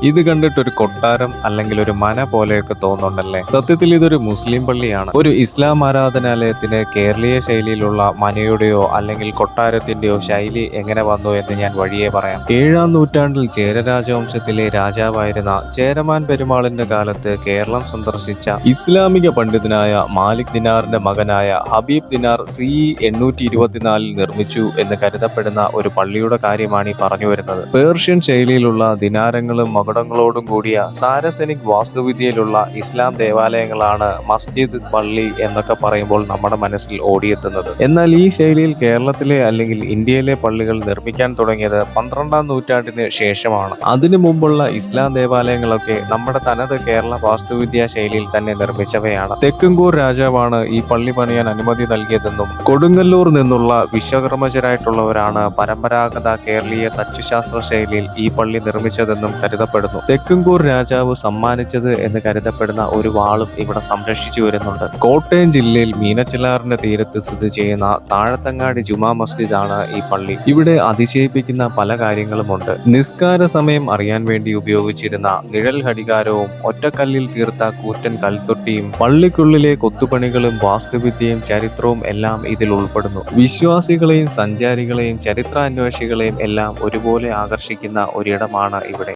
ഇത് കണ്ടിട്ട് ഒരു കൊട്ടാരം അല്ലെങ്കിൽ ഒരു മന പോലെയൊക്കെ തോന്നുന്നുണ്ടല്ലേ? സത്യത്തിൽ ഇതൊരു മുസ്ലിം പള്ളിയാണ്. ഒരു ഇസ്ലാം ആരാധനാലയത്തിന് കേരളീയ ശൈലിയിലുള്ള മനയുടെയോ അല്ലെങ്കിൽ കൊട്ടാരത്തിന്റെയോ ശൈലി എങ്ങനെ വന്നു എന്ന് ഞാൻ വഴിയെ പറയാം. 7-ാം നൂറ്റാണ്ടിൽ ചേര രാജവംശത്തിലെ രാജാവായിരുന്ന ചേരമാൻ പെരുമാളിന്റെ കാലത്ത് കേരളം സന്ദർശിച്ച ഇസ്ലാമിക പണ്ഡിതനായ മാലിക് ദിനാറിന്റെ മകനായ ഹബീബ് ദിനാർ CE 824 നിർമ്മിച്ചു എന്ന് കരുതപ്പെടുന്ന ഒരു പള്ളിയുടെ കാര്യമാണ് ഈ പറഞ്ഞു വരുന്നത്. പേർഷ്യൻ ശൈലിയിലുള്ള ദിനാരങ്ങളും മകുടങ്ങളോടും കൂടിയ സാരസനിക് വാസ്തുവിദ്യയിലുള്ള ഇസ്ലാം ദേവാലയങ്ങളാണ് മസ്ജിദ്, പള്ളി എന്നൊക്കെ പറയുമ്പോൾ നമ്മുടെ മനസ്സിൽ ഓടിയെത്തുന്നത്. എന്നാൽ ഈ ശൈലിയിൽ കേരളത്തിലെ അല്ലെങ്കിൽ ഇന്ത്യയിലെ പള്ളികൾ നിർമ്മിക്കാൻ തുടങ്ങിയത് 12-ാം നൂറ്റാണ്ടിന് ശേഷമാണ്. അതിനു മുമ്പുള്ള ഇസ്ലാം ദേവാലയങ്ങളൊക്കെ നമ്മുടെ തനത് കേരള വാസ്തുവിദ്യാ ശൈലിയിൽ തന്നെ നിർമ്മിച്ചവയാണ്. തെക്കുംകൂർ രാജാവാണ് ഈ പള്ളി പണിയാൻ അനുമതി നൽകിയതെന്നും കൊടുങ്ങല്ലൂർ നിന്നുള്ള വിശ്വകർമ്മജരായിട്ടുള്ളവരാണ് പരമ്പരാഗത കേരളീയ തച്ചുശാസ്ത്ര ശൈലിയിൽ ഈ പള്ളി നിർമ്മിച്ചതെന്നും കരുതപ്പെടുന്നു. തെക്കുംകൂർ രാജാവ് സമ്മാനിച്ചത് എന്ന് കരുതപ്പെടുന്ന ഒരു വാളും ഇവിടെ സംരക്ഷിച്ചു വരുന്നുണ്ട്. കോട്ടയം ജില്ലയിൽ മീനച്ചിലാറിന്റെ തീരത്ത് സ്ഥിതി ചെയ്യുന്ന താഴത്തങ്ങാടി ജുമാ മസ്ജിദാണ് ഈ പള്ളി. ഇവിടെ അതിശയിപ്പിക്കുന്ന പല കാര്യങ്ങളുമുണ്ട്. നിസ്കാര സമയം അറിയാൻ വേണ്ടി ഉപയോഗിച്ചിരുന്ന നിഴൽ ഘടികാരവും ഒറ്റക്കല്ലിൽ തീർത്ത കൂറ്റൻ കൽത്തൊട്ടിയും പള്ളിക്കുള്ളിലെ കൊത്തുപണികളും വാസ്തുവിദ്യയും ചരിത്രവും എല്ലാം ഇതിൽ ഉൾപ്പെടുന്നു. വിശ്വാസികളെയും സഞ്ചാരികളെയും ചരിത്രാന്വേഷികളെയും എല്ലാം ഒരുപോലെ ആകർഷിക്കുന്ന ഒരിടമാണ് ഇവിടെ.